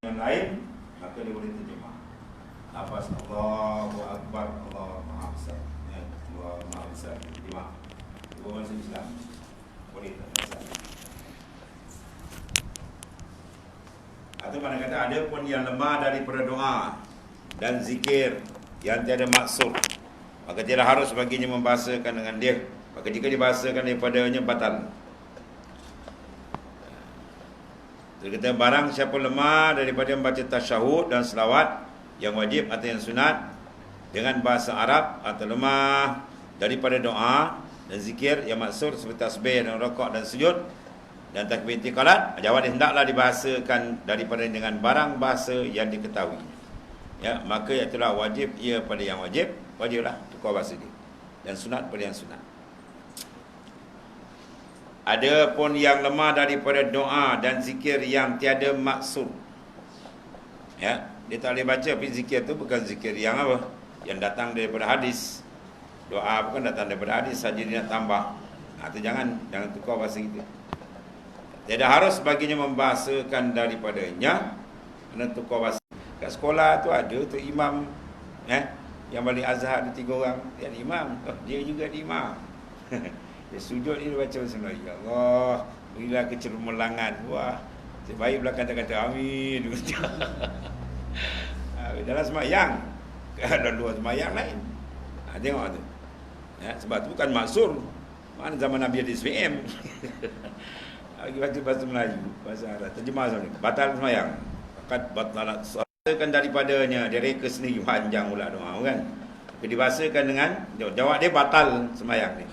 yang lain, maka dia boleh terjemah. Lafaz Allahu Akbar, Allah Maha Besar, Allah Maha Besar, terjemah. Dua bahasa Islam boleh terjemah. Atau mana kata ada pun yang lemah daripada doa dan zikir yang tiada maksud, maka tidak harus baginya membahasakan dengan dia. Maka jika dibahasakan daripadanya batal. Dia kata barang siapa lemah daripada membaca tasyahud dan selawat yang wajib atau yang sunat dengan bahasa Arab, atau lemah daripada doa dan zikir yang maksud seperti tasbih dan rakaat dan sujud dan takbir intiqalat, jawab hendaklah dibahasakan daripada dengan barang bahasa yang diketahui. Ya, maka itulah wajib ia pada yang wajib, wajiblah tukar bahasa dia. Dan sunat pada yang sunat. Ada pun yang lemah daripada doa dan zikir yang tiada maksud. Ya, dia tak boleh baca, tapi zikir tu bukan zikir yang apa? Yang datang daripada hadis. Doa bukan datang daripada hadis, saja dia nak tambah. Itu jangan tukar bahasa kita. Tidak harus baginya membahasakan daripadanya, kena tukar bahasa. Kat sekolah tu ada tu imam, yang balik azhar ada 3 orang, yang imam, dia juga imam. Dia sujud ni dia baca bahasa Melayu. Ya Allah, berilah kecemerlangan. Wah, sebaik belakang kata amin. Dalam semayang, dalam luar semayang lain. Tengok tu. Ya, sebab tu bukan maksur. Mana zaman Nabi ada SPM. Lagi baca bahasa Melayu, bahasa Arab. Terjemah sebenarnya. Batal semayang. Fakat batalat salatkan daripadanya. Dia reka sendiri panjang pula doa kan. Tapi dibahasakan dengan jawab dia batal semayang ni.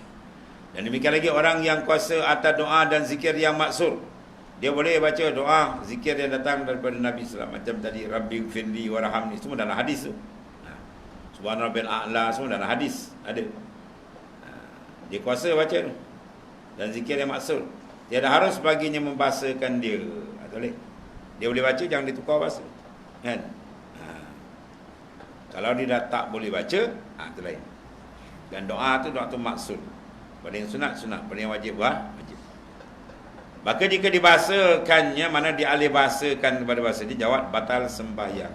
Dan demikian lagi orang yang kuasa atas doa dan zikir yang maksud, dia boleh baca doa, zikir yang datang daripada Nabi SAW. Macam tadi, Rabbi gfirli warhamni, semua dalam hadis tu. Subhana rabbil a'la, semua dalam hadis ada. Dia kuasa baca tu. Dan zikir yang maksud, tiada harus baginya membahasakan dia. Boleh. Dia boleh baca, jangan ditukar bahasa. Kan? Kalau dia dah tak boleh baca, itu lain. Dan doa tu maksud. Pada yang sunat, pada yang wajib, wajib. Maka jika dibahasakannya, mana dialih bahasakan kepada bahasa dia, jawab batal sembahyang.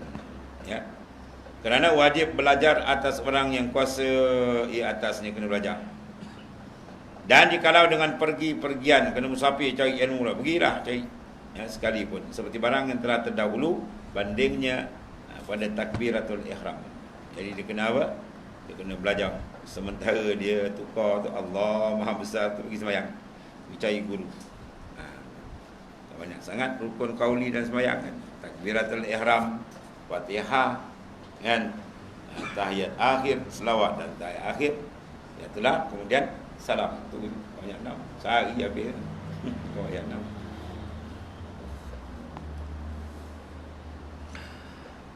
Ya. Kerana wajib belajar atas orang yang kuasa ia atasnya, kena belajar. Dan jikalau dengan pergi-pergian, kena musafir cari ilmu lah, pergilah cari. Ya, sekalipun. Seperti barang yang telah terdahulu, bandingnya pada takbiratul ihram. Jadi dia kena apa? Dia kena belajar. Sementara dia tukar tu Allah Maha Besar tu pergi sembahyang, pergi cari guru. Banyak sangat rukun qauli dan sembahyang kan. Takbiratul ihram, Fatihah kan, tahiyat akhir, selawat dan tahiyat akhir. Itulah kemudian salam. Tu banyak nama. Sehari habis. Banyak nama.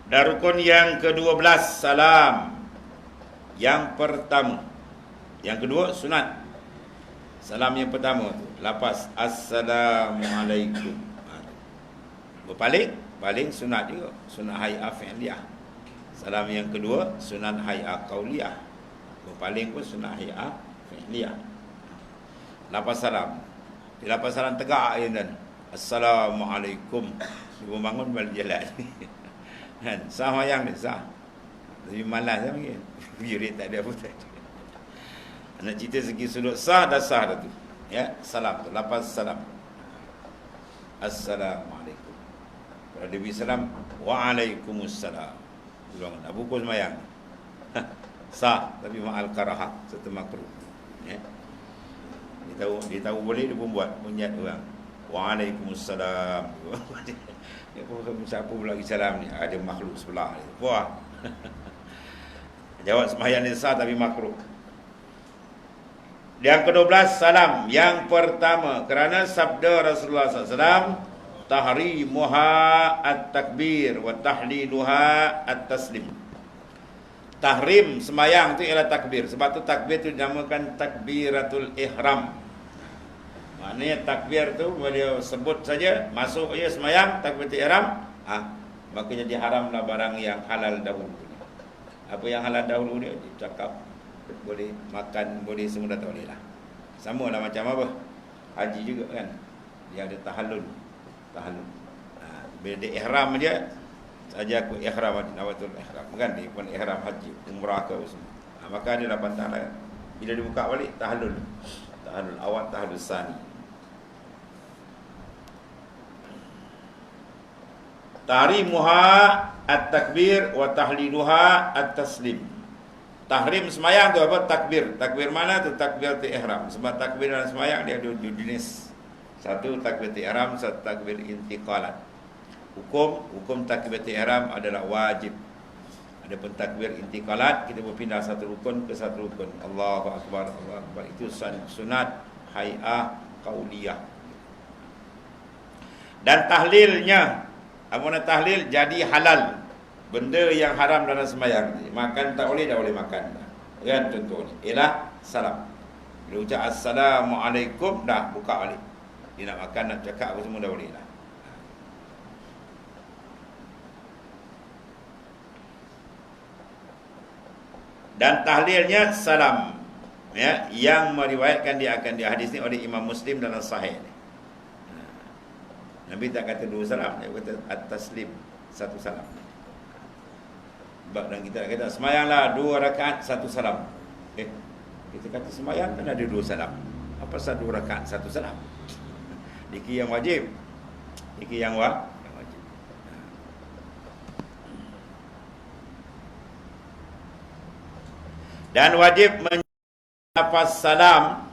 Dan rukun yang ke-12 salam. Yang pertama. Yang kedua sunat. Salam yang pertama tu lafaz Assalamualaikum. Berpaling sunat juga. Sunat hay'ah fi'liyah. Salam yang kedua sunat hay'ah qauliyah. Berpaling pun sunat hay'ah fi'liyah. Lafaz salam. Di lafaz salam tegak je kan. Assalamualaikum. Dia bangun balik jalan. Kan? Sah mayang dia sah. Tapi malas lah mungkin. Birit tak ada apa tadi. Nak cerita segi sudut sah dah sah dah tu. Ya, salam tu. Lafaz salam. Assalamualaikum. Kalau dia salam, waalaikumsalam. Ulang. Nak buku semayang. Sah. Tapi ma'al karaha. Serta makruh. Ya. Dia tahu boleh, dia pun buat. Punyat orang. Waalaikumsalam. Dia pun siapa pula lagi salam ni. Ada makhluk sebelah ni. Wah. Jawab sembahyang ni sah tapi makruh. Yang ke-12 salam. Yang pertama, kerana sabda Rasulullah SAW, tahrimuha at-takbir wa tahliluha at-taslim. Tahrim sembahyang tu ialah takbir. Sebab tu takbir tu dinamakan takbiratul ihram. Maknanya takbir tu bila sebut saja, masuk je sembahyang takbiratul ihram, maka jadi haramlah barang yang halal dahulu. Apa yang halal dahulu dia cakap boleh, makan boleh, semua dah tak boleh lah. Sama lah macam apa? Haji juga kan. Dia ada tahallul. Bila dia ihram dia saja aku ihram nawatul ihram kan, dia pun ihram haji umrah ke semua. Maka dia 8 tahun. Bila dibuka balik tahallul awal, tahallul sani. Tahrimuha at-takbir wa tahliluha at-taslim. Tahrim semayang tu apa? Takbir. Takbir mana tu? Takbir ihram. Sebab takbir dalam semayang dia ada dua jenis. Satu takbir ihram, satu takbir intiqalat. Hukum takbir ihram adalah wajib. Adapun takbir intiqalat, kita berpindah satu rukun ke satu rukun. Allahu akbar, Allahu akbar. Itu sunat hay'ah qauliyah. Dan tahlilnya, apabila tahlil jadi halal. Benda yang haram dalam sembahyang, makan tak boleh, dah boleh makan. Kan contohnya ialah salam. Bila ucap assalamualaikum, dah buka balik. Dia nak makan, nak cakap apa semua dah boleh dah. Dan tahlilnya salam, ya, yang meriwayatkan dia akan hadis ni oleh Imam Muslim dalam sahih ni. Nabi tak kata dua salam, dia kata at-taslim, satu salam. Sebab dan kita kata semayanglah 2 rakaat 1 salam. Kita kata semayang kan ada 2 salam. Apa 1 rakaat 1 salam? Diki yang wajib. Diki yang wajib. Dan wajib menafas salam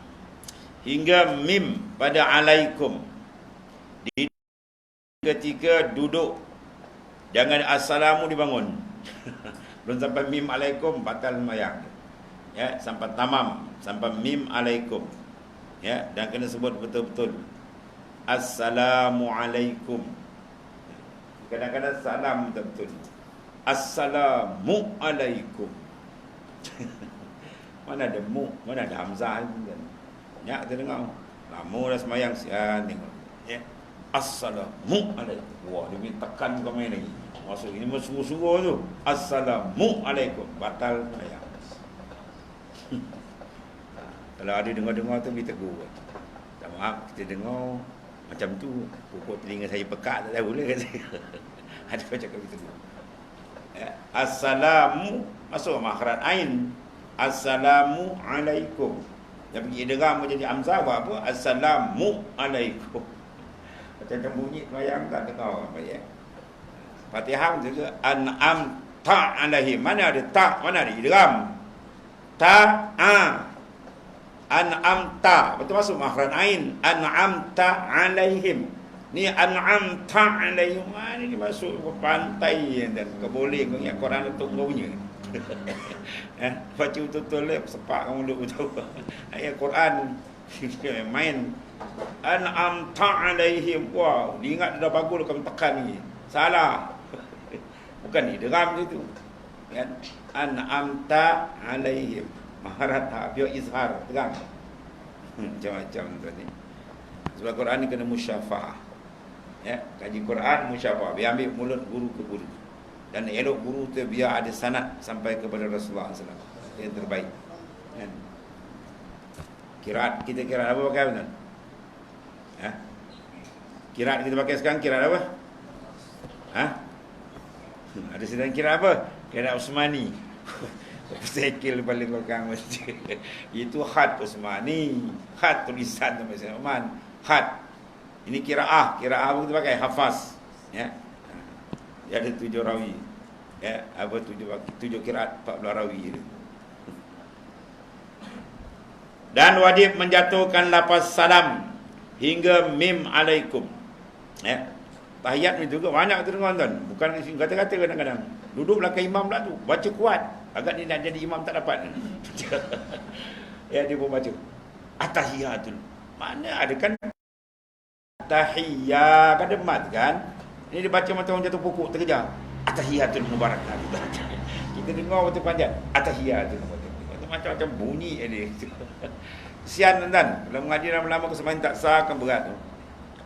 hingga mim pada alaikum. Di ketika duduk, jangan assalamu dibangun. Belum sampai mim alaikum batal sembahyang. Ya, sampai tamam, sampai mim alaikum. Ya, dan kena sebut betul-betul. Assalamu alaikum. Kadang-kadang salam betul-betul. Assalamu alaikum. Mana ada mu, mana ada hamzah kan. Ya, kita dengar. Lama dah sembahyang sian tengok. Ya. Assalamu alaikum. Wah, dia tekan kau main lagi. Maksud ini sungguh-sungguh tu. Assalamualaikum. Batal sembahyang. Kalau ada dengar-dengar tu kita tegur. Tak maaf, kita dengar macam tu. Pokok telinga saya pekat, tak tahu lah kata. Ada kau cakap kita tegur. Ya. Assalamu, masuk makhraj ain. Assalamualaikum. Dia pergi idgham menjadi hamzah apa? Assalamualaikum. Macam bunyi sembahyang tak dengar apa ya. Fatihah juga an'am ta alaihim. Mana ada ta, mana ada idgham. Ta an'am ta. Betul masuk makhraj ain. An'am ta alaihim. Ni an'am ta alaihim. Ni masuk ke pantai dan ke boleh kau ingat Quran untuk kau punya. Baca betul-betul sepak kamu duduk betul. Ayat Quran main an'am ta alaihim. Wow, dia ingat dah bagus kau tekan ni. Salah. Bukan idgham itu. Kan? An'amta alaihim. Maharata biar izhar tegang. Macam-macam tu ni. Sebab Quran ni kena musyafa'ah. Ya, kaji Quran musyafa'ah. Biar ambil mulut guru ke guru. Dan elok guru tu biar ada sanad sampai kepada Rasulullah SAW. Yang terbaik. Kan? Kiraat, kita kiraat apa pakai betul? Ha? Kiraat kita pakai sekarang kiraat apa? Ha? Ada sedang kira apa? Kira Usmani. Sekil paling belakang masjid. Itu khat Usmani. Khat tulisan tu Masjid Uman. Khat. Ini kiraah. Kiraah kita pakai hafaz. Ya. Dia ada 7 rawi. Ya, apa 7 kiraat 14 rawi. Dan wajib menjatuhkan lafaz salam hingga mim alaikum. Ya. Tahiyat ni juga banyak tu dengar tuan. Bukan kata-kata kadang-kadang. Duduk belakang imam pula tu. Baca kuat. Agak dia nak jadi imam tak dapat. Ya, dia pun baca. Atahiyatul. Mana ada kan? Tahiyat. Kan demat kan? Ini dia baca macam orang jatuh pokok terkejar. Atahiyatul mubarak. Kita dengar betul panjang. Atahiyatul mubarak. Macam-macam bunyi dia. Kesian tuan. Kalau mengaji lama-lama kesembahyang tak sah kan berat tu.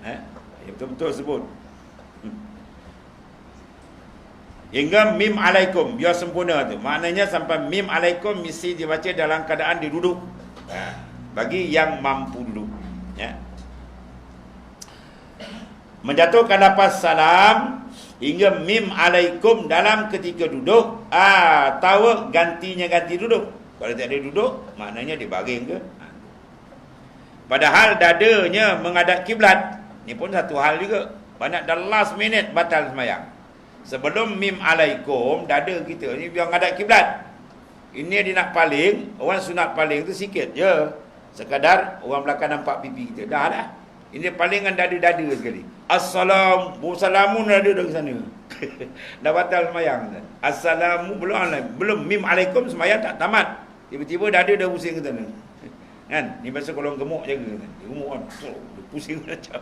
Ya, betul-betul sebut. Hingga mim alaikum, biar sempurna tu. Maknanya sampai mim alaikum mesti dibaca dalam keadaan dia duduk. Bagi yang mampu duduk. Ya. menjatuhkan lafaz salam hingga mim alaikum dalam ketika duduk, atau gantinya ganti duduk. Kalau tak ada duduk, maknanya dia baring ke. Padahal dadanya menghadap kiblat. Ni pun satu hal juga. Banyak dah last minute batal sembahyang. Sebelum mim alaikum, dada kita ni biar menghadap kiblat. Ini dia nak paling, orang sunat paling tu sikit je. Sekadar orang belakang nampak pipi kita. Dah lah. Ini palingan dada-dada sekali. Assalamu dada dari sana. Dah batal sembahyang. Assalamu belum mim alaikum sembahyang tak tamat. Tiba-tiba dada dah pusing ke sana. Kan? Ni biasa kalau gemuk jaga. Dia gemuk kan. Dia pusing macam.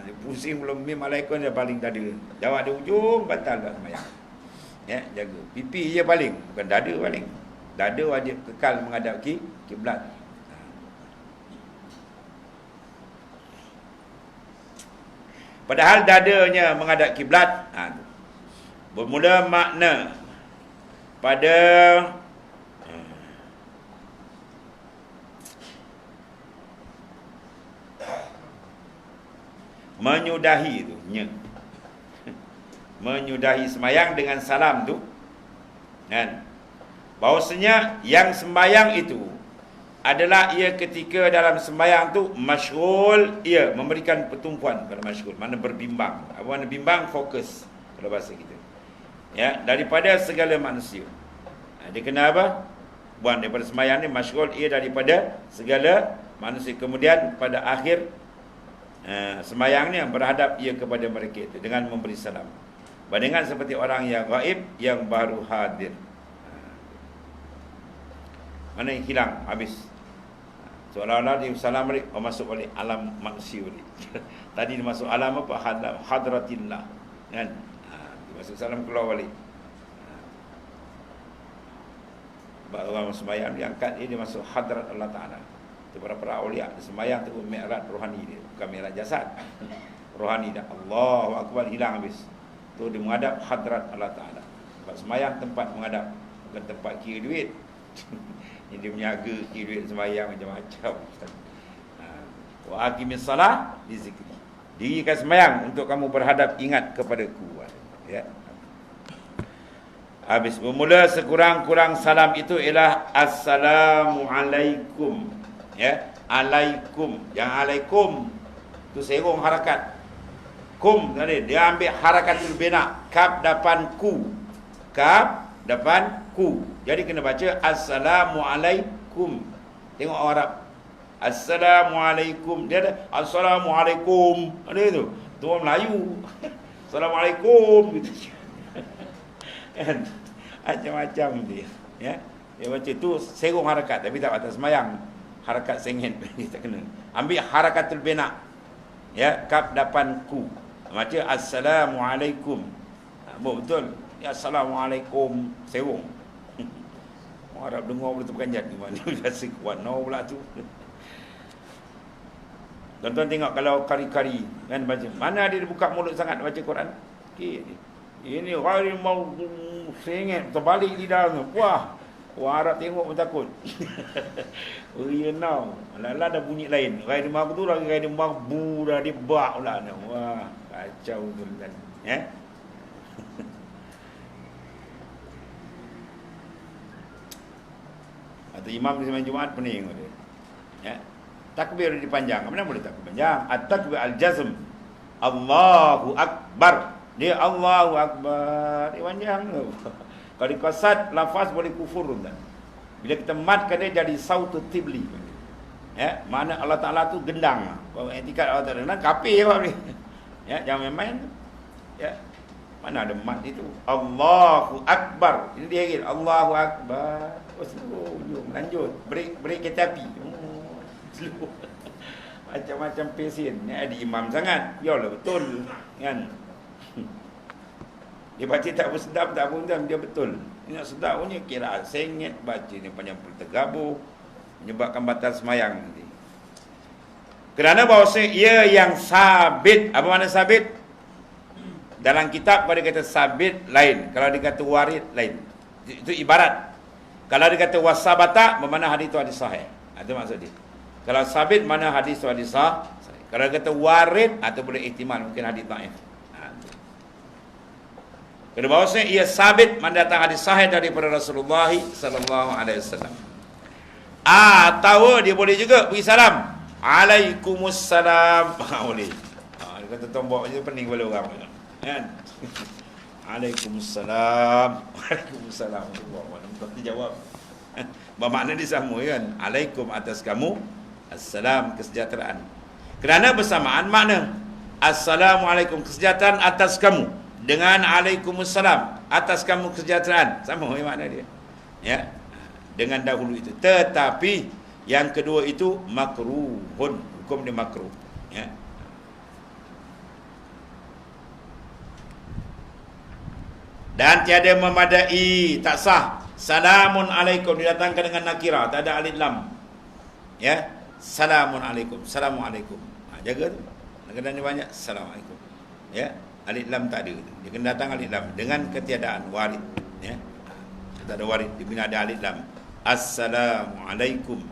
Dia pusing belum mim alaikum dia paling dada. Jawab di ujung batal tak sembahyang. Ya, jaga. Pipi je paling, bukan dada paling. Dada wajib kekal menghadap kiblat. Padahal dadanya menghadap kiblat, bermula makna pada menyudahi tu, menyudahi sembahyang dengan salam tu, kan? Bahawasanya yang sembahyang itu adalah ia ketika dalam sembahyang tu masyghul, ia memberikan pertumpuan pada masyghul, mana berbimbang. Apa makna bimbang? Fokus kalau bahasa kita. Ya, daripada segala manusia. Dia kena apa? Buang daripada sembahyang ni masyghul ia daripada segala manusia. Kemudian pada akhir sembahyang ni berhadap ia kepada mereka itu dengan memberi salam. Bandingkan seperti orang yang gaib yang baru hadir. Mana yang hilang habis. Seolah-olah dia salam balik, masuk balik alam manusia balik. Tadi dia masuk alam apa? Hadratillah. Kan? Dia masuk salam keluar balik. Orang sembahyang diangkat dia masuk hadrat Allah Ta'ala. Itu para awliya. Sembahyang tu mi'raj rohani dia, bukan mi'raj jasad. Rohani dah. Allahu Akbar, hilang habis. Tu dia menghadap hadrat Allah Ta'ala. Sebab sembahyang tempat menghadap, bukan tempat kira duit. Dia menjaga kira duit sembahyang macam-macam. Wa aqimis salah di zikri. Dirikan sembahyang untuk kamu berhadap ingat kepadaku. Ya. Habis bermula sekurang-kurang salam itu ialah assalamu alaikum. Ya, alaikum. Yang alaikum tu serong harakat. Kum tadi dia ambil harakatul bina, kaf depan ku. Kaf depan ku. Jadi kena baca assalamu alaikum. Tengok orang Arab. Assalamu alaikum. Dia ada assalamu alaikum. Ada itu. Tu orang Melayu. Assalamualaikum gitu. Kan? Macam-macam dia. Ya. Dia baca tu serong harakat tapi tak batas sembahyang. Harakat sengit dia tak kena. Ambil harakatul bina. Ya, kaf depan ku. Baca assalamualaikum. Betul. Ya, assalamualaikum. Serong. Orang Arab dengar boleh terperanjat ni mana biasa kuat no pula tu. Tuan-tuan tengok kalau kari-kari kan baca. Mana dia buka mulut sangat baca Quran. Okey. Ini orang mau sengit terbalik lidah tu. Wah. Orang Arab tengok pun takut. Oh ya now. Alah dah bunyi lain. Rai demam tu lagi rai demam bu dah dia bak pula. Wah, kacau tu kan. Ya. Atau imam di sembahyang Jumaat pening dia. Ya. Takbir dipanjang. Mana boleh takbir panjang? At-takbir al-jazm. Allahu akbar. Dia Allahu akbar. Dia panjang tu. Kalau dikasat lafaz boleh kufur kan. Bila kita matkan dia jadi sautu tibli. Ya, mana Allah Taala tu gendang. Kalau etikat Allah Taala gendang kafir apa ni? Ya, jangan main-main. Ya. Mana ada mat itu? Allahu akbar. Ini dia lagi. Allahu akbar. Oh, slow. Lanjut. Break kereta api. Oh, slow. Macam-macam pesen. Ni ada imam sangat. Biarlah betul. Kan? Dia baca tak bersedap, tak pun dia betul. Dia nak sedap punya kira sengit baca ni panjang tergabung menyebabkan batal semayang nanti. Kerana bahawasanya ia yang sabit. Apa makna sabit? Dalam kitab pada kata sabit lain. Kalau dia kata warid lain. Itu ibarat. Kalau dia kata wasabata, bermakna hadis itu hadis sahih. Itu maksud dia. Kalau sabit mana hadis itu hadis sahih. Kalau kata warid atau boleh ihtimal, mungkin hadis dhaif. Kedua bahawasanya ia sabit mendatang hadis sahih daripada Rasulullah sallallahu alaihi wasallam. Atau dia boleh juga beri salam, Alaikumussalam. Boleh. Dia kata tombok je pening kepala orang kan. Alaikumussalam. Waalaikumsalam. Allah jawab. Bermakna dia sama kan. Alaikum atas kamu, assalam kesejahteraan. Kerana bersamaan makna. Assalamualaikum kesejahteraan atas kamu dengan Alaikumussalam atas kamu kesejahteraan. Sama makna dia. Ya. Dengan dahulu itu. Tetapi yang kedua itu makruhun. Hukum dia makruh. Ya. Dan tiada memadai, tak sah. Salamun alaikum didatangkan dengan nakira, tak ada alif lam. Ya. Salamun alaikum. Assalamualaikum. Jaga tu. Kadang-kadang dia banyak assalamualaikum. Ya. Alif lam tak ada. Dia kena datang alif lam dengan ketiadaan warid. Ya. Tak ada warid, dia kena ada alif lam. Assalamualaikum.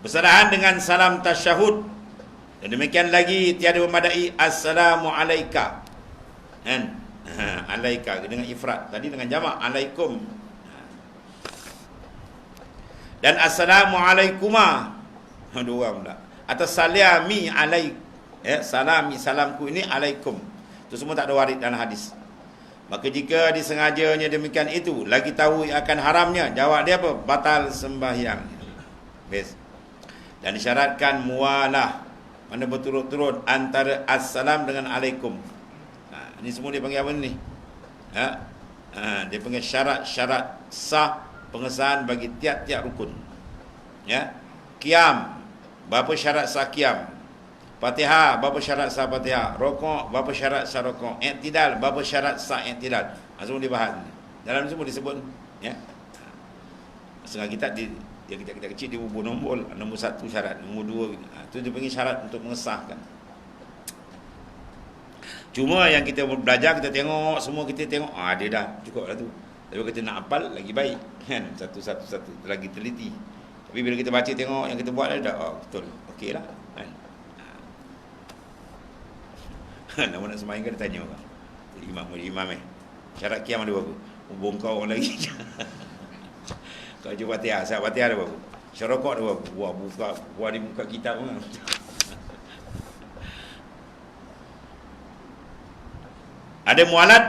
Bersalahan dengan salam tasyahud. Dan demikian lagi tiada memadai assalamualaika. Kan? Alaika dengan ifrad. Tadi dengan jamak alaikum. Dan assalamualaikuma. Dua orang pula. Atau salami alaik. Ya, salami salamku ini alaikum. Itu semua tak ada warid dalam hadis. Maka jika disengajanya demikian itu, lagi tahu akan haramnya, jawab dia apa? Batal sembahyang. Best. Dan disyaratkan mualah, mana berturut-turut antara assalam dengan alaikum. Ini semua dia panggil apa ni? Dia panggil syarat-syarat sah pengesahan bagi tiap-tiap rukun. Ya. Qiyam, berapa syarat sah qiyam? Fatihah, berapa syarat sah Fatihah? Rukuk, berapa syarat sah rukuk? I'tidal, berapa syarat sah i'tidal? Semua dibahas. Dalam semua disebut, ya. Setengah kitab dia kita kecil dia ubur nombor 1 syarat, nombor 2 itu dia panggil syarat untuk mengesahkan. Cuma yang kita belajar, kita tengok, semua kita tengok, dia dah cukup lah tu. Tapi kita nak hafal, lagi baik. Kan? Satu-satu, lagi teliti. Tapi bila kita baca tengok, yang kita buat dah, betul. Okey lah. Kan? Nama nak sembahyang kan dia tanya orang. Imam syarat qiyam ada berapa? Bongkar orang lagi. Kalau jumpa Fatihah, syarat Fatihah ada berapa? Syarat rukuk ada berapa? Wah, buat di muka kitab kan. Ada mualat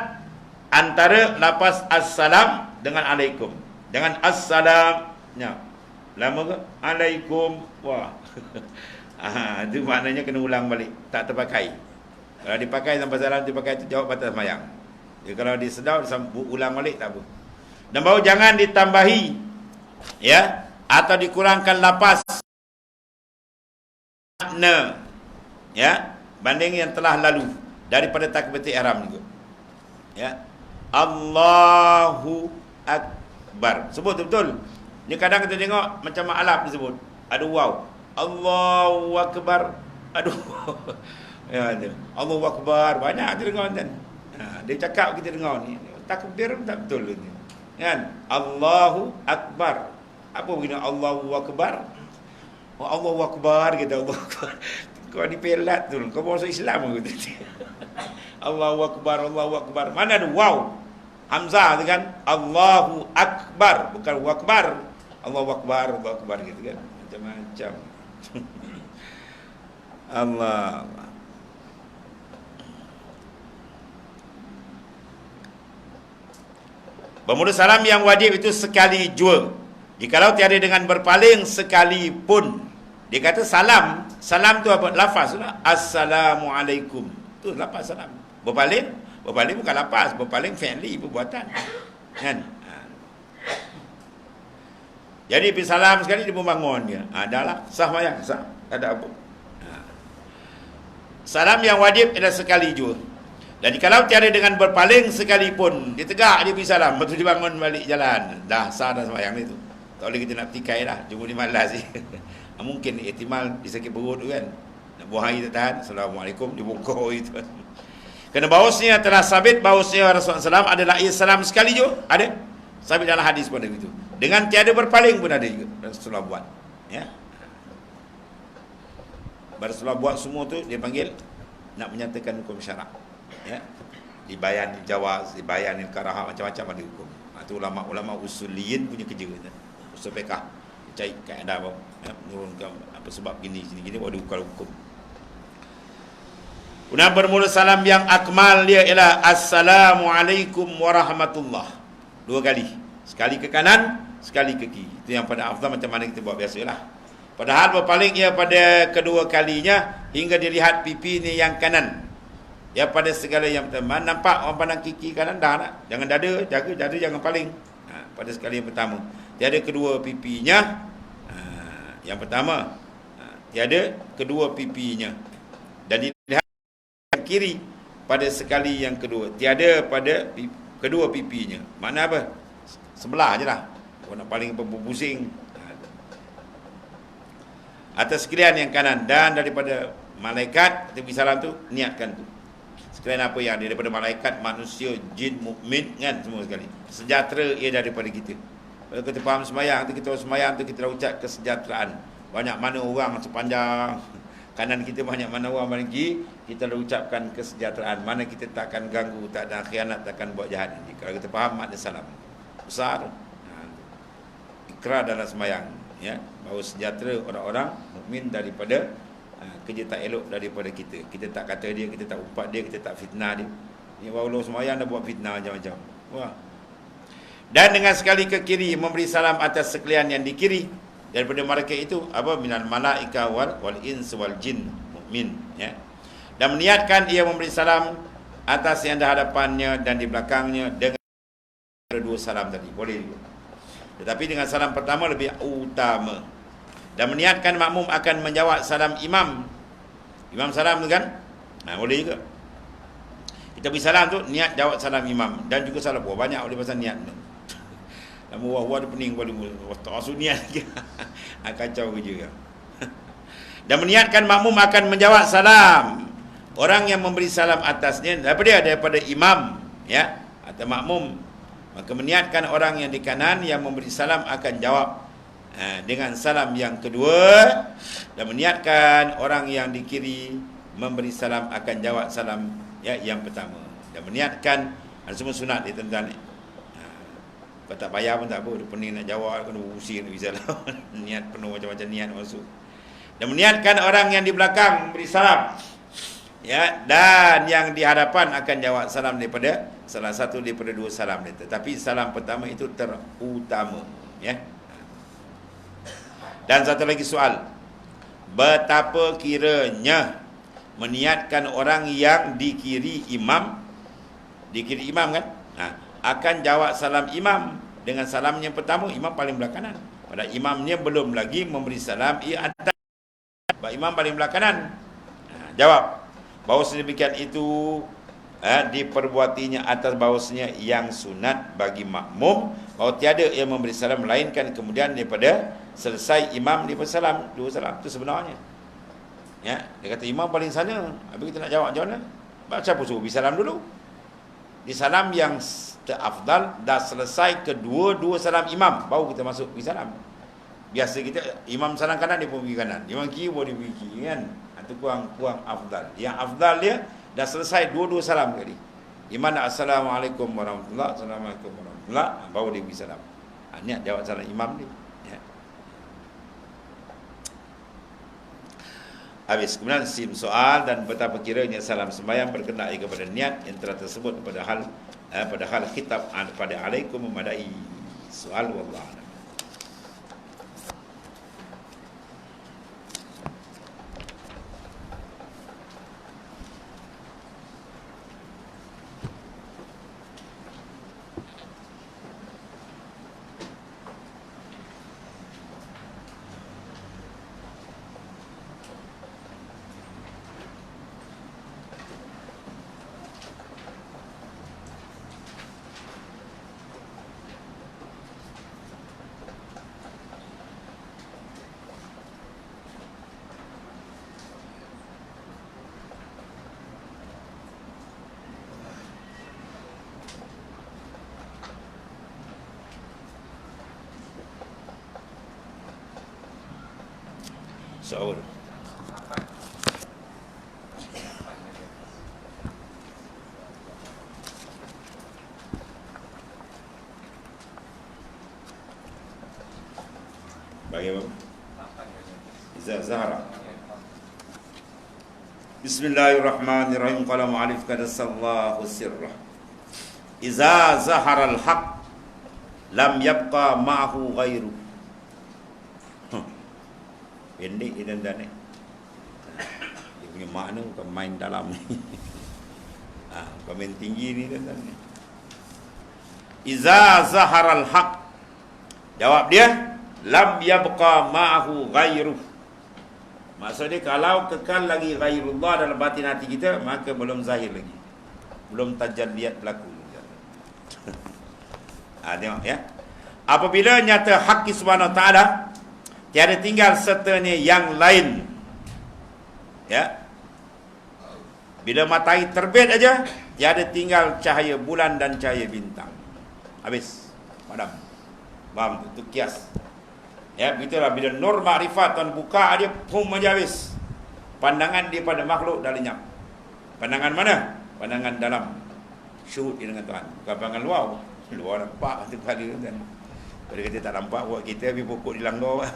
antara lafaz assalam dengan alaikum. Dengan assalam, ya. Lama ke? Alaikum. Wah. Itu maknanya kena ulang balik, tak terpakai. Kalau dipakai sampai salam dipakai itu jawab batal sembahyang. Kalau disedau ulang balik tak apa. Dan baru jangan ditambahi, ya, atau dikurangkan lafaz makna, ya, banding yang telah lalu daripada takbiratul ihram juga. Ya. Allahu akbar. Sebut betul. Ni kadang kita tengok macam ma'alaf disebut. Ada waw. Allahu akbar. Aduh. Ya ada. Allahu akbar. Banyak kita dengar kan. Dia cakap kita dengar ni. Takbir tak betul ni. Kan? Allahu akbar. Apa begini Allahu akbar? Oh, Allahu akbar kita Allahu akbar. Kau ni pelat tu. Kau masuk Islam ke tu? Allahu akbar, Allahu akbar. Mana ada waw? Hamzah tu kan? Allahu akbar, bukan Allahu akbar. Allahu akbar, Allahu akbar gitu kan. Macam-macam. Allah. Bermula salam yang wajib itu sekali jua. Jikalau tiada dengan berpaling sekalipun. Dia kata salam. Salam tu apa? Lafaz lah. Assalamualaikum. Tu lafaz salam. Berpaling bukan lafaz. Berpaling fi'li, perbuatan. Kan? Jadi pergi salam sekali dia membangun dia. Dah lah. Sah mayang. Sah. Tak ada apa. Salam yang wajib adalah sekali jua. Dan kalau tiada dengan berpaling sekalipun, dia tegak, dia pergi salam, betul dia bangun balik jalan. Dah sah dah sembahyang ni tu. Tak boleh kita nak petikai dah. Cuma dia malas je. Mungkin ihtimal dia sakit perut tu kan. Nak buang air tak tahan. Assalamualaikum. Dia bongkar itu. Kerana bahawasanya telah sabit bahawasanya Rasulullah SAW adalah ia salam sekali je. Ada. Sabit dalam hadis pun ada itu. Dengan tiada berpaling pun ada juga. Rasulullah buat. Ya. Rasulullah buat semua tu, dia panggil nak menyatakan hukum syarak. Ya. Dibayan jawaz, dibayan karahah, macam-macam ada hukum. Itu ulama usuliyin punya kerja. Usul fiqh. Cari kaedah apa, menurunkan apa sebab gini baru ukal hukum. Kemudian bermula salam yang akmal dia ialah Assalamualaikum warahmatullah. 2 kali. Sekali ke kanan, sekali ke kiri. Itu yang pada afdal macam mana kita buat biasalah. Padahal berpaling ia pada kedua kalinya hingga dilihat pipi ni yang kanan. Ya, pada segala yang pertama, nampak orang pandang kiki kanan dah nak. Jangan dada, jaga dada jangan paling. Pada sekali yang pertama. Tiada kedua pipinya. Yang pertama, tiada kedua pipinya. Dan dilihat yang kiri pada sekali yang kedua. Tiada pada kedua pipinya. Makna apa? Sebelah je lah. Orang nak paling pusing. Atas sekalian yang kanan. Dan daripada malaikat, Nabi salam tu, niatkan tu. Sekalian apa yang daripada malaikat, manusia, jin, mukmin kan, semua sekali. Sejahtera ia daripada kita. Kalau kita faham semayang tu, kita semayang tu, kita dah ucap kesejahteraan. Banyak mana orang sepanjang kanan kita, banyak mana orang lagi, kita dah ucapkan kesejahteraan. Mana kita takkan ganggu, tak ada khianat, takkan buat jahat. Kalau kita faham makna salam besar tu. Ikrar dalam semayang, ya, bahawa sejahtera orang-orang mukmin daripada kerja tak elok daripada kita. Kita tak kata dia, kita tak umpat dia, kita tak fitnah dia. Ni baru semayang dah buat fitnah macam-macam. Wah. Dan dengan sekali ke kiri memberi salam atas sekalian yang di kiri daripada mereka itu apa minal malaika wal ins wal jin mukmin, ya. Dan meniatkan ia memberi salam atas yang di hadapannya dan di belakangnya dengan 2 salam tadi. Boleh juga. Tetapi dengan salam pertama lebih utama. Dan meniatkan makmum akan menjawab salam imam. Imam salam tu kan? Boleh juga. Kita beri salam tu, niat jawab salam imam. Dan juga salam. Banyak oleh pasal niat tu. Lama wah-wah dia pening pada tak masuk niat lagi. Kacau kerja. Dan meniatkan makmum akan menjawab salam orang yang memberi salam atasnya daripada imam, ya, atau makmum. Maka meniatkan orang yang di kanan yang memberi salam akan jawab dengan salam yang kedua, dan meniatkan orang yang di kiri memberi salam akan jawab salam, ya, yang pertama. Dan meniatkan, ada semua sunat dia tuan-tuan. Kau tak payah pun tak apa, dia pening nak jawab, kena pusing nak bisa lah. Niat penuh macam-macam niat masuk. Dan meniatkan orang yang di belakang memberi salam, ya, dan yang di hadapan akan jawab salam daripada salah satu daripada 2 salam dia. Tetapi salam pertama itu terutama, ya. Dan satu lagi soal, betapa kiranya meniatkan orang yang di kiri imam kan, akan jawab salam imam dengan salam yang pertama. Imam paling belah kanan, padahal imamnya belum lagi memberi salam, ia atas, imam paling belah kanan. Jawab bahawa sedemikian itu diperbuatinya atas bahawasanya yang sunat bagi makmum, bahawa tiada yang memberi salam melainkan kemudian daripada selesai imam dia bersalam, 2 salam. Itu sebenarnya, ya. Dia kata imam paling sana, habis kita nak jawab macam mana? Siapa suruh beri salam dulu? Di salam yang terafdal dah selesai kedua-dua salam imam, baru kita masuk beri salam. Biasa kita imam salam kanan, dia pun pergi kanan, imam kiri pun dia pergi kiri, kan. Itu kurang afdal. Yang afdal dia dah selesai dua-dua salam tadi. Imam nak Assalamualaikum warahmatullahi, Assalamualaikum warahmatullahi, baru dia beri salam. Niat jawab salam imam dia, ya. Habis. Kemudian sim soal, dan betapa kiranya salam sembahyang berkenaan kepada niat yang telah tersebut pada hal khitab pada alaikum memadai. Soal wallahu a'lam. Sahur. Bagi apa? Iza zahara. Bismillahirrahmanirrahim. Qala mu'alif kadasallahu sirrah. Iza zahara al-haq lam yabqa ma'ahu ghairu. Pendek dan danik. Dia punya makna bukan main dalam ni. Bukan main tinggi ni dan danik. Iza zahara al-haq. Jawab dia, lam yabqa ma'ahu ghairu. Maksudnya kalau kekal lagi ghairullah dalam batin hati kita, maka belum zahir lagi. Belum tajalliyat berlaku. Tengok ya. Apabila nyata hak Subhanahu wa taala, tiada tinggal sertanya yang lain. Ya. Bila matahari terbit aja, tiada tinggal cahaya bulan dan cahaya bintang. Habis. Padam. Faham tu? Itu kias. Ya, begitulah bila nur makrifat Tuhan buka dia, pum aja habis. Pandangan dia pada makhluk dah lenyap. Pandangan mana? Pandangan dalam. Syuhud dia dengan Tuhan. Bukan pandangan luar. Luar nampak satu kali kan. Kalau kita tak nampak buat kita habis pokok di langgar.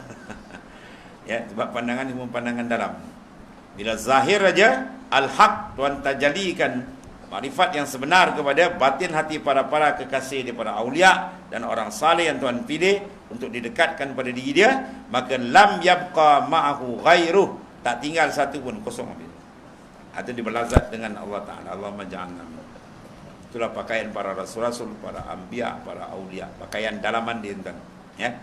Ya, sebab pandangan semua pandangan dalam. Bila zahir aja al-haq Tuhan tajalikan makrifat yang sebenar kepada batin hati para kekasih daripada aulia dan orang saleh yang Tuhan pilih untuk didekatkan pada diri dia, maka lam yabqa ma'ahu ghairuh, tak tinggal satu pun, kosong habis. Atau diberlazat dengan Allah Ta'ala. Allahumma ja'alna. Itulah pakaian para rasul-rasul, para anbiya, para aulia, pakaian dalaman dia tuan. Ya.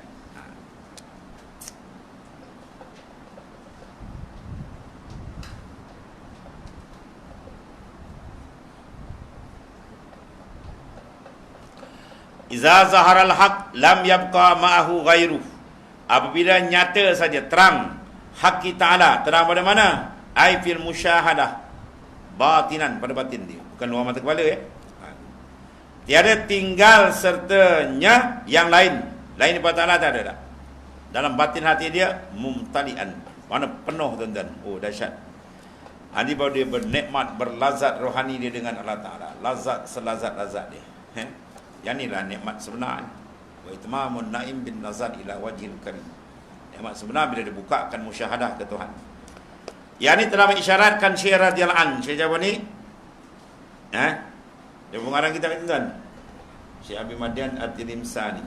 Iza zaharal haq lam yabqa ma'ahu ghairuh. Apabila nyata saja terang hak Ta'ala, terang pada mana? Ai fil musyahadah, batinan, pada batin dia, bukan luar mata kepala ya. Tiada tinggal sertanya yang lain. Lain daripada Ta'ala tak ada. Dalam batin hati dia mumtalian, mana penuh tuan-tuan. Oh dahsyat. Ini baru dia bernikmat, berlazat rohani dia dengan Allah Ta'ala. Lazat selazat-lazat dia. Yang inilah nikmat sebenar. Wa itmamun naim bin nazar ila wajhil karim. Nikmat sebenar bila dibukakan musyahadah ke Tuhan. Yang ini telah mengisyaratkan Syekh radhiyallahu anhu. Syekh siapa ni? Dia pengarang kitab itu kan? Syekh Abi Madian At-Tilimsani.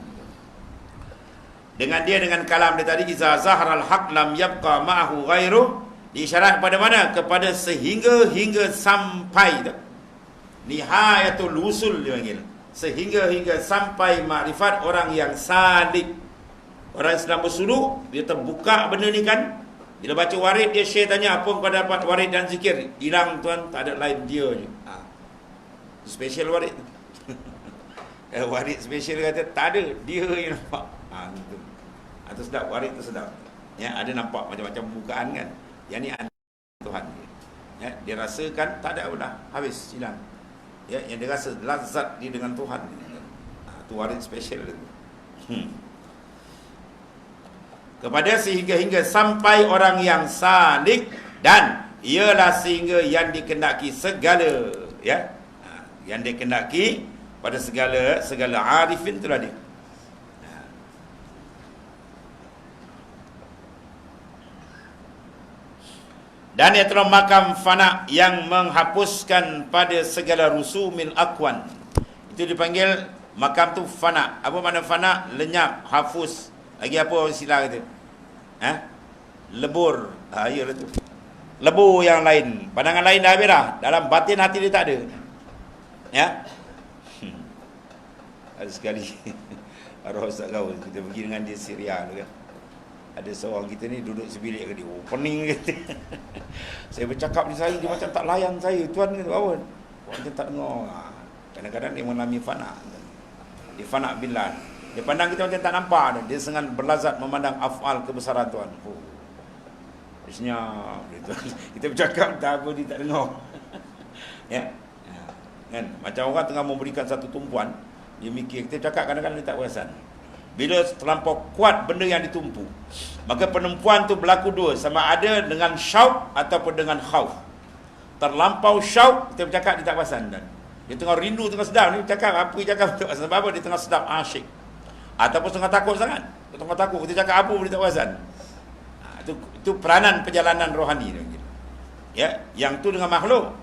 Dengan kalam dia tadi, iza zahral haq lam yabqa ma'ahu ghairuh, diisyarat pada mana? Kepada sehingga sampai tu. Nihayatul usul dia panggil. Sehingga sampai makrifat orang yang salik. Orang yang sedang bersuluk, dia terbuka benda ni kan. Bila baca warid, dia Syekh tanya, apa kau dapat warid dan zikir? Hilang tuan, tak ada lain dia je. Special warid. Warid special kata, tak ada, dia yang nampak. Itu. Itu sedap, warid tu sedap. Ya, ada nampak macam-macam pembukaan kan. Yang ni ada Tuhan. Ya, dia rasakan, tak ada pun dah, habis, hilang. Ya, yang dia rasa lazat dia dengan Tuhan. Itu warid special itu. Kepada sehingga sampai orang yang salik, dan ialah sehingga yang dikendaki segala, ya, yang dikendaki pada segala arifin itulah dia. Dan itulah makam fana yang menghapuskan pada segala rusumil akwan. Itu dipanggil makam tu fana. Apa makna fana? Lenyap, hafus. Lagi apa istilah kata? Lebur. Iyalah tu. Lebur yang lain. Pandangan lain dah habis dah. Dalam batin hati dia tak ada. Ya. Ada sekali arwah Ustaz Gaul, kita pergi dengan dia Syria tu kan. Ada seorang kita ni duduk sebilik ke dia, pening kata. Saya bercakap di saya, dia macam tak layan saya. Tuan kata, apa? Macam tak dengar. Kadang-kadang dia mengalami fana. Dia fana billah. Dia pandang kita macam tak nampak. Dia senang berlazat memandang af'al kebesaran Tuhan. Dia senyap. Kita bercakap, tak apa, dia tak dengar. Ya. Kan? Macam orang tengah memberikan satu tumpuan, dia mikir, kita cakap kadang-kadang dia tak perasan. Bila terlampau kuat benda yang ditumpu, maka penumpuan tu berlaku dua, sama ada dengan syauq ataupun dengan khauf. Terlampau syauq, kita bercakap dia tak perasan. Dia tengah rindu, tengah sedap ni, cakap apa dia cakap tak perasan. Sebab apa? Dia tengah sedap asyik. Ataupun tengah takut sangat. Tengah takut kita cakap apa boleh tak perasan. Itu peranan perjalanan rohani. Ya, yang tu dengan makhluk.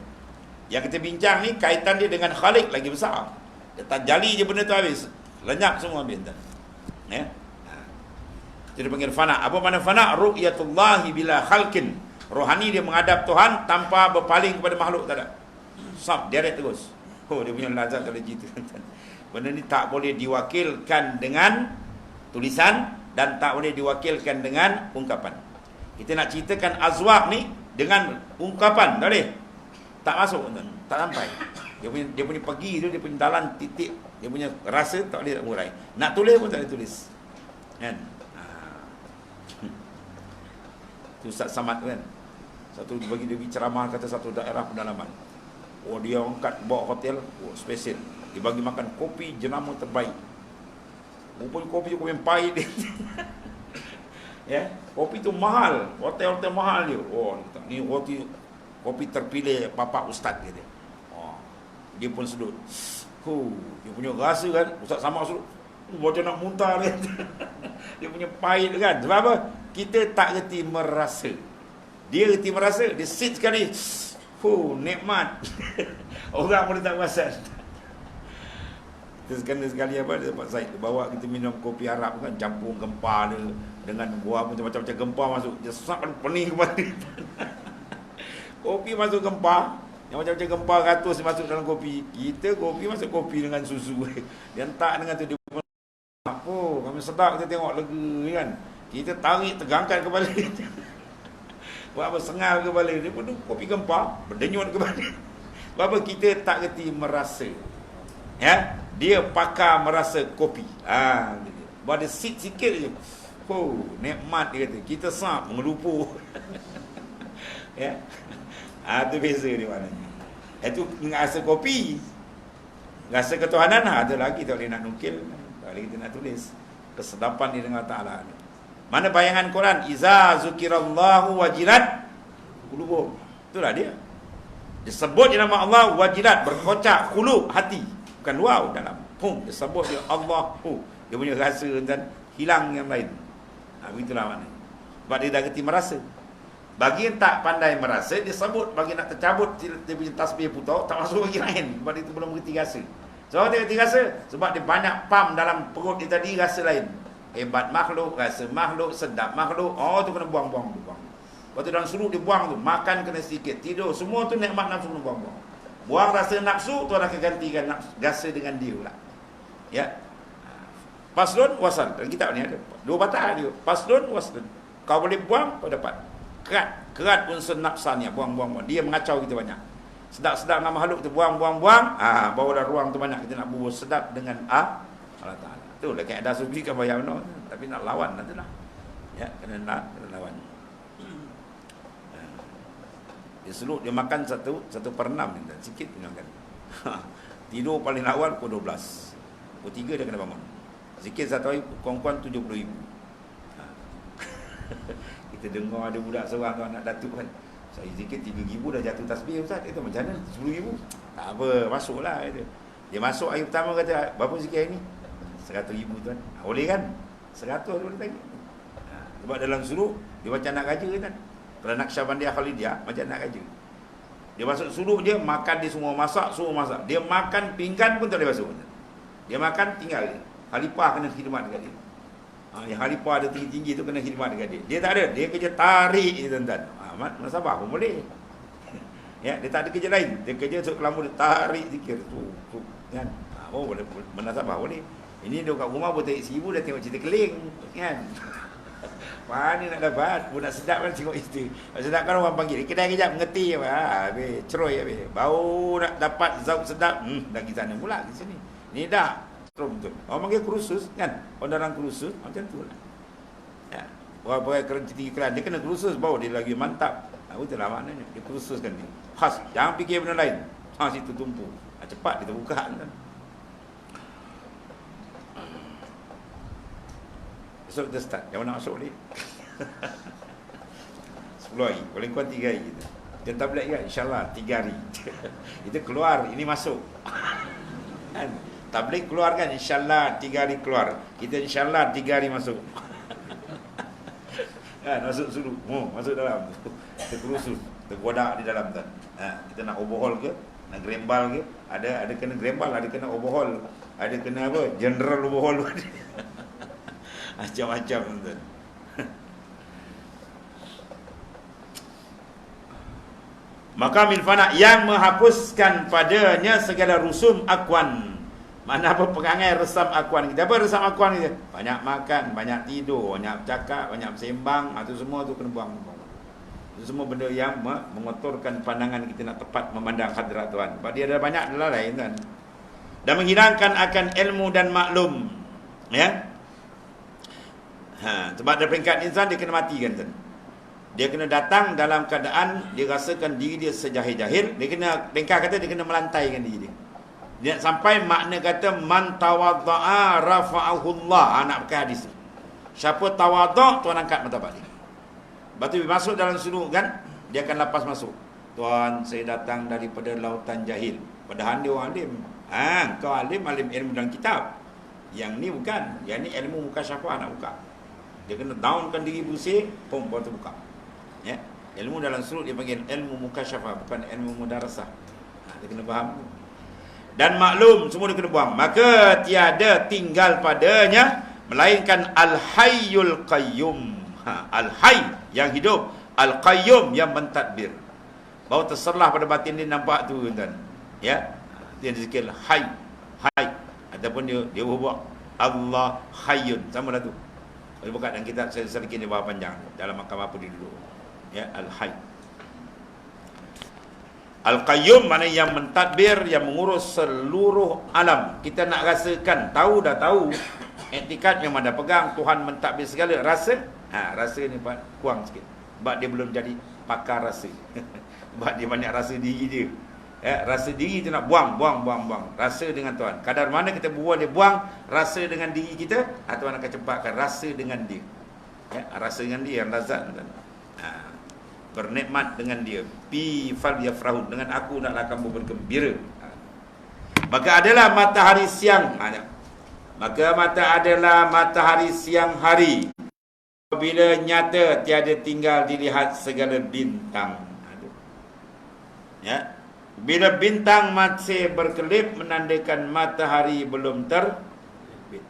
Yang kita bincang ni kaitan dia dengan Khalik lagi besar. Dia tak jali je benda tu habis. Lenyap semua habis. Ya. Itu dia panggil fana. Apa makna fana? Ru'yatullahi bila khalqin. Rohani dia menghadap Tuhan tanpa berpaling kepada makhluk, tak ada. Sab, direct terus. Oh, dia punya lazat tak ada cerita. Benda ni tak boleh diwakilkan dengan tulisan dan tak boleh diwakilkan dengan ungkapan. Kita nak ceritakan azwaq ni dengan ungkapan, tak boleh. Tak masuk, tak sampai. Dia punya pergi tu, dia punya dalam titik, dia punya rasa tak boleh tak murai. Nak tulis pun tak boleh tulis. Kan? Tu Ustaz Samad kan. Satu bagi dia ceramah kata satu daerah pedalaman. Oh, dia angkat bawa hotel, oh special. Dia bagi makan kopi jenama terbaik. Rupanya kopi tu kopi yang pahit dia. Ya, kopi tu mahal, hotel-hotel mahal dia. Oh, ni kopi terpilih bapak ustaz dia. Oh, dia pun sedut. Dia punya rasa kan, Ustaz Samad sedut. Macam nak muntah dia. Dia punya pahit kan. Sebab apa? Kita tak reti merasa. Dia reti merasa, dia sit sekali. Nikmat. Orang boleh tak perasan. Sekali apa dia Pak Said bawa kita minum kopi Arab kan, campur gempa dia dengan buah macam-macam gempa masuk. Dia sakkan pening kepala. Kopi masuk gempa, yang macam-macam gempa ratus masuk dalam kopi. Kita kopi masuk kopi dengan susu. Dia tak dengan tu dia pun apa, kami sedap kita tengok lega kan. Kita tarik tegangkan kepala dia. Buat apa sengal kepala dia pun kopi gempa, berdenyut kepala. Sebab apa kita tak reti merasa. Ya, dia pakar merasa kopi. Buat dia sit sikit je. Nikmat dia kata. Kita sap mengelupu. Ya. Itu beza dia maknanya. Itu rasa kopi. Rasa ketuhanan ada lagi tak boleh nak nukil, tak boleh kita nak tulis. Kesedapan dia dengan Ta'ala. Mana bayangan Quran? Iza zukirallahu wajilat qulubuhum. Itulah dia. Disebut je nama Allah wajilat, berkocak qulub, hati. Bukan wow dalam. Dia sebut dia Allah. Dia punya rasa dan hilang yang lain. Begitulah maknanya. Sebab dia dah reti merasa. Bagi yang tak pandai merasa, dia sebut. Bagi nak tercabut, dia punya tasbih putar, tak masuk bagi lain. Sebab dia tu belum mengerti rasa. Sebab dia reti rasa, sebab dia banyak pam dalam perut dia tadi, rasa lain. Hebat makhluk, rasa makhluk, sedap makhluk. Oh, tu kena buang-buang. Lepas tu dalam suruh dia buang tu. Makan kena sedikit, tidur. Semua tu nikmat nafsu kena buang-buang. Buang rasa nafsu, tu akan gantikan rasa dengan dia pula. Ya. Faslun wasal. Dalam kitab ni ada dua batang dia. Faslun waslun. Kau boleh buang, kau dapat. Kerat unsur nafsanya, buang. Dia mengacau kita banyak. Sedap-sedap nama makhluk tu buang. Bawa dah ruang tu banyak kita nak bubuh sedap dengan Allah Ta'ala. Tu lah kaedah sufi kan bayar no. Tapi nak lawan nanti lah. Ya, kena lawan. Dia selut, dia makan 1/6 dia, sikit dia makan. Tidur paling awal pukul 12. Pukul 3 dia kena bangun. Zikir satu hari kurang-kurang 70,000. Kita dengar ada budak seorang tu anak datuk kan. Saya zikir 3,000 dah jatuh tasbih Ustaz. Kata macam mana 10,000? Tak apa, masuklah kata. Dia masuk hari pertama kata, berapa zikir hari ni? 100,000 tuan. Boleh kan? 100 boleh lagi. Sebab dalam suruh dia macam nak raja kan. Kalau Naqsyabandiyah Khalidiyah macam nak raja. Dia masuk suruh dia makan, dia semua masak, suruh masak. Dia makan pinggan pun tak boleh basuh. Dia makan tinggal dia. Khalifah kena khidmat dekat dia. Yang khalifah ada tinggi-tinggi tu kena khidmat dekat dia. Dia tak ada, dia kerja tarik je tuan-tuan. Mana sabar pun boleh. Ya, dia tak ada kerja lain. Dia kerja esok kelambu dia tarik zikir tu kan. Boleh mana sabar boleh. Ini dia kat rumah pun tarik 1,000 dah tengok cerita keling kan. Mana nak dapat? Pun nak sedap kan tengok itu. Nak sedap kan orang panggil. Kedai kejap mengerti apa. Habis ceroy habis. Baru nak dapat zauk sedap. Dah pergi sana pula di sini. Ni dah terus betul. Orang panggil kursus kan. Orang dalam kursus macam tu lah. Ya. Orang pakai keran dia kena kursus baru dia lagi mantap. Betul lah maknanya. Dia kursuskan dia. Khas. Jangan fikir benda lain. Situ tumpu. Cepat kita buka kan. Besok kita start. Yang mana masuk ni? 10 hari. Paling kurang 3 hari kita. Kita tablet kan? InsyaAllah 3 hari. Kita keluar. Ini masuk. Kan? Tabligh keluar kan, insyaAllah 3 hari keluar. Kita insyaAllah 3 hari masuk. Kan, masuk suruh. Masuk dalam. Kita kerusus. Kita godak di dalam tu. Kita nak overhaul ke? Nak grembal ke? Ada kena grembal, ada kena overhaul. Ada kena apa? General overhaul. Macam-macam tu. Maka milfana yang menghapuskan padanya segala rusum akuan. Mana apa perangai resam akuan kita? Apa resam akuan kita? Banyak makan, banyak tidur, banyak bercakap, banyak bersembang, itu semua tu kena buang. Itu semua benda yang mengotorkan pandangan kita nak tepat memandang hadrat Tuhan. Sebab dia ada banyak adalah lain kan. Dan menghilangkan akan ilmu dan maklum. Ya. Sebab dari peringkat insan dia kena mati kan tuan. Dia kena datang dalam keadaan dia rasakan diri dia sejahil-jahil. Dia kena, Dengkar kata dia kena melantaikan diri dia. Dia sampai makna kata man tawadda'a rafa'ahullah. Nak pakai hadis tu. Siapa tawadda', Tuhan angkat martabat dia. Lepas tu masuk dalam sudut kan, dia akan lepas masuk. Tuan, saya datang daripada lautan jahil. Padahal dia orang alim. Kau alim ilmu dalam kitab. Yang ni bukan. Yang ni ilmu muka syafah nak buka. Dia kena downkan diri bersih, baru tu buka. Ya. Ilmu dalam sudut dia panggil ilmu muka syafah, bukan ilmu mudarasah. Dia kena faham. Dan maklum semua dia kena buang. Maka tiada tinggal padanya melainkan Al-Hayyul Qayyum. Al-Hayy yang hidup, Al-Qayyum yang mentadbir. Baru terserlah pada batin dia nampak tu tuan. Ya. Dia dizikir Hayy. Ataupun dia buat Allah Hayyun. Sama lah tu. Kalau buka dalam kitab sedikit dia bawa panjang dalam makam apa dia dulu. Ya, Al-Hayy. Al-Qayyum mana yang mentadbir, yang mengurus seluruh alam. Kita nak rasakan, tahu dah tahu. Iktikad memang dah pegang, Tuhan mentadbir segala. Rasa? Rasa ni kurang sikit. Sebab dia belum jadi pakar rasa. Sebab dia banyak rasa diri dia. Rasa diri tu nak buang. Rasa dengan Tuhan. Kadar mana kita buang, dia buang. Rasa dengan diri kita, Tuhan akan cepatkan rasa dengan dia. Rasa dengan dia yang lazat. Bernikmat dengan dia. Bi fal yafrahun, dengan aku naklah kamu bergembira. Maka adalah matahari siang. Maka adalah matahari siang hari. Bila nyata tiada tinggal dilihat segala bintang. Ya. Bila bintang masih berkelip menandakan matahari belum terbit.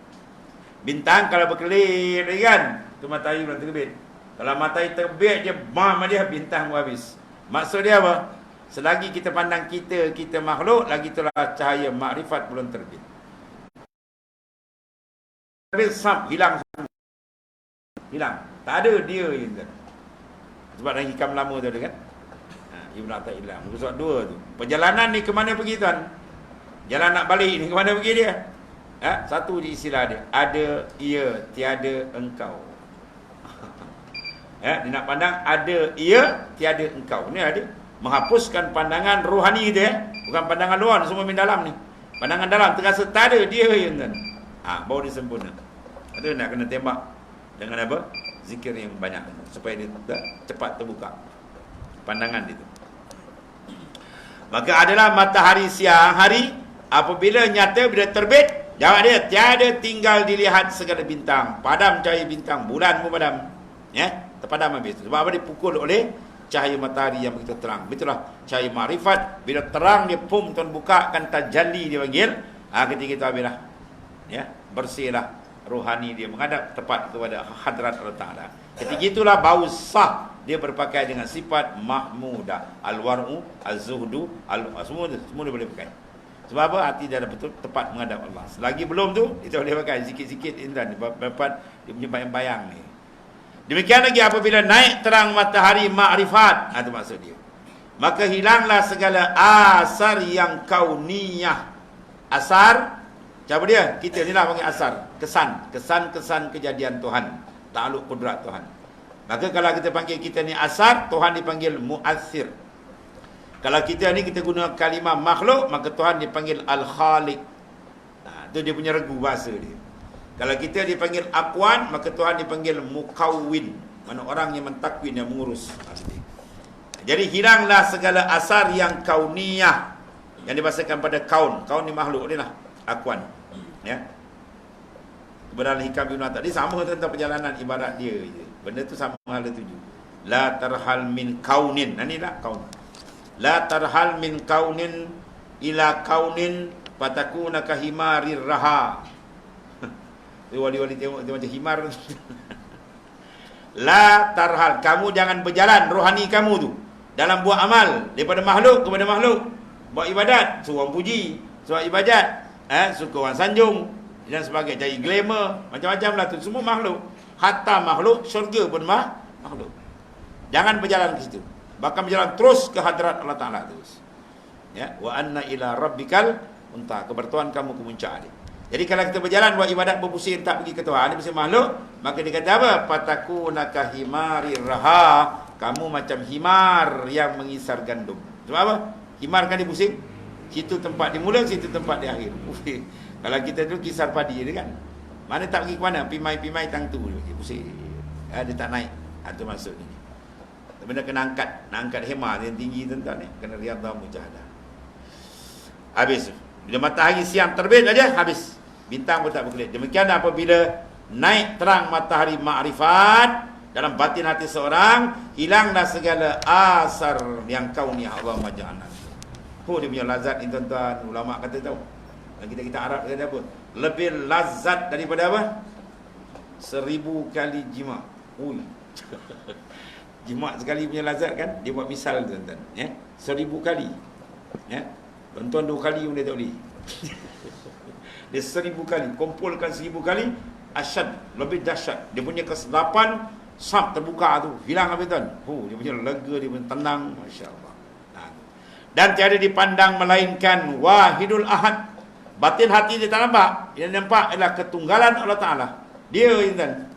Bintang kalau berkelip kan, tu matahari belum terbit. Kalau matahari terbit je, bam dia, bintang habis. Maksud dia apa? Selagi kita pandang kita makhluk, lagi itulah cahaya makrifat belum terbit. Terbit hilang. Tak ada dia je. Sebab dalam hikam lama tu ada kan? Ibn Atta'illah. Muka surat 2 tu. Perjalanan ni ke mana pergi tuan? Jalan nak balik ni ke mana pergi dia? Satu je istilah dia. Ada, ia, tiada, engkau. Dia nak pandang ada ia, tiada engkau. Ni ada menghapuskan pandangan rohani dia, bukan pandangan luar, semua min dalam ni. Pandangan dalam terasa tak ada dia yang kan. Baru dia sempurna. Itu nak kena tembak dengan apa? Zikir yang banyak supaya dia cepat terbuka pandangan dia tu. Maka adalah matahari siang hari apabila nyata bila terbit, jawab dia tiada tinggal dilihat segala bintang. Padam cahaya bintang, bulan pun padam. Ya, terpadam habis. Sebab apa? Dipukul oleh cahaya matahari yang begitu terang. Itulah cahaya makrifat. Bila terang dia pum tuan buka kan tajalli dia panggil. Ketika itu habislah. Ya, bersihlah rohani dia menghadap tepat kepada hadrat Allah Taala. Ketika itulah bau sah dia berpakai dengan sifat mahmudah, al-war'u, az-zuhdu, semua dia boleh pakai. Sebab apa? Hati dia dah betul tepat menghadap Allah. Selagi belum tu, kita boleh pakai sikit-sikit intan dapat dia punya bayang-bayang ni. Demikian lagi apabila naik terang matahari makrifat, itu maksud dia. Maka hilanglah segala asar yang kauniyah. Asar, siapa dia? Kita ni lah panggil asar. Kesan kejadian Tuhan. Ta'aluk kudrat Tuhan. Maka kalau kita panggil kita ni asar, Tuhan dipanggil mu'athir. Kalau kita ni kita guna kalimah makhluk, maka Tuhan dipanggil al-khaliq. Itu dia punya regu bahasa dia. Kalau kita dipanggil aqwan, maka Tuhan dipanggil mukawwin. Mana orang yang mentakwin, yang mengurus. Jadi hilanglah segala asar yang kauniyah, yang dibahasakan pada kaun. Kaun ni makhluk ni lah. akuan. Ya. Kebenaran hikam Ibn Attab. Dia sama tentang perjalanan ibarat dia je. Benda tu sama hal tuju. La tarhal min kaunin. Inilah kaun. La tarhal min kaunin ila kaunin patakuna kahimarir raha. Wali-wali tengok dia macam himar. La tarhal, kamu jangan berjalan rohani kamu tu dalam buat amal daripada makhluk kepada makhluk. Buat ibadat, suruh orang puji, suruh ibadat, suka orang sanjung dan sebagainya, cari glamour, macam-macam lah tu, semua makhluk. Hatta makhluk syurga pun makhluk. Jangan berjalan ke situ. Bahkan berjalan terus ke hadrat Allah Ta'ala terus. Ya, wa anna ila rabbikal muntaha, ke bertuan kamu ke puncak dia. Jadi kalau kita berjalan buat ibadat berpusing tak pergi ke Tuhan, dia mesti makhluk, maka dia kata apa? Patakunaka himarir raha, kamu macam himar yang mengisar gandum. Sebab apa? Himar kan dia pusing. Situ tempat dia mula, situ tempat dia akhir. Kalau kita dulu kisar padi dia kan. Mana tak pergi ke mana? Pimai-pimai tang tu dia pusing. Dia tak naik. Itu maksud ni. Benda kena angkat. Nak angkat hemar yang tinggi tuan-tuan ni. Kena riyadhah mujahadah. Habis. Bila matahari siang terbit aja habis. Bintang pun tak berkelip. Demikian apabila naik terang matahari ma'rifat dalam batin hati seorang, hilanglah segala asar yang kauni Allah maja'ana. Dia punya lazat ni tuan-tuan. Ulama kata tahu. Kita Arab kata apa? Lebih lazat daripada apa? 1000 kali jima'. Ui. Jima' sekali punya lazat kan? Dia buat misal tuan-tuan. Ya? 1000 kali. Ya? Tuan-tuan 2 kali pun dia tak boleh. Dia 1000 kali. Kumpulkan 1000 kali, asyad, lebih dahsyat. Dia punya kesilapan, sap terbuka tu, hilang habis tuan. Dia punya lega, dia punya tenang, Masya Allah. Dan tiada dipandang melainkan wahidul ahad. Batin hati dia tak nampak. Yang nampak adalah ketunggalan Allah Ta'ala. Dia tuan.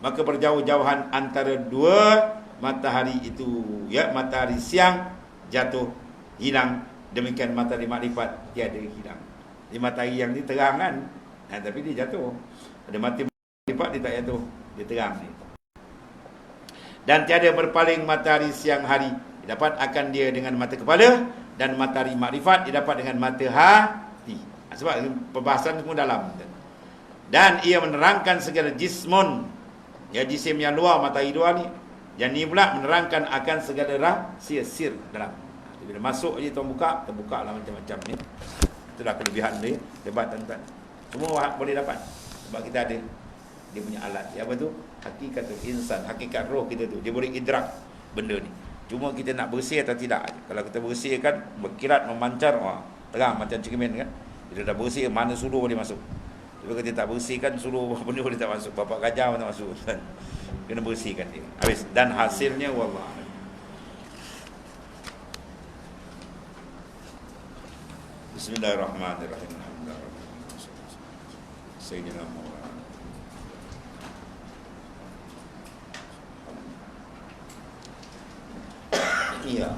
Maka berjauh-jauhan antara dua matahari itu, ya, matahari siang jatuh, hilang. Demikian matahari makrifat tiada hilang. Di matahari yang ni terang kan, tapi dia jatuh. Ada matahari makrifat dia tak jatuh, dia terang ni. Dan tiada berpaling matahari siang hari, didapat akan dia dengan mata kepala, dan matahari makrifat didapat dengan mata hati. Sebab perbahasan semua dalam. Dan ia menerangkan segala jismun, ya, jisim yang luar, matahari luar ni. Yang ni pula menerangkan akan segala rahsia sir dalam. Bila masuk je tuan buka, terbuka lah macam-macam ni. Itulah kelebihan dia, hebat tuan-tuan. Semua boleh dapat. Sebab kita ada dia punya alat. Apa tu? Hakikatul insan, hakikat roh kita tu. Dia boleh idrak benda ni. Cuma kita nak bersih atau tidak. Kalau kita bersihkan, berkirat, memancar, terang macam cermin kan. Bila dah bersih, mana suruh boleh masuk. Tapi kalau kita tak bersihkan, suruh benda boleh tak masuk. Bapak gajah pun tak masuk. Kena bersihkan dia. Habis. Dan hasilnya, wallah. Bismillahirrahmanirrahim. Sayyidina Muhammad. Iya.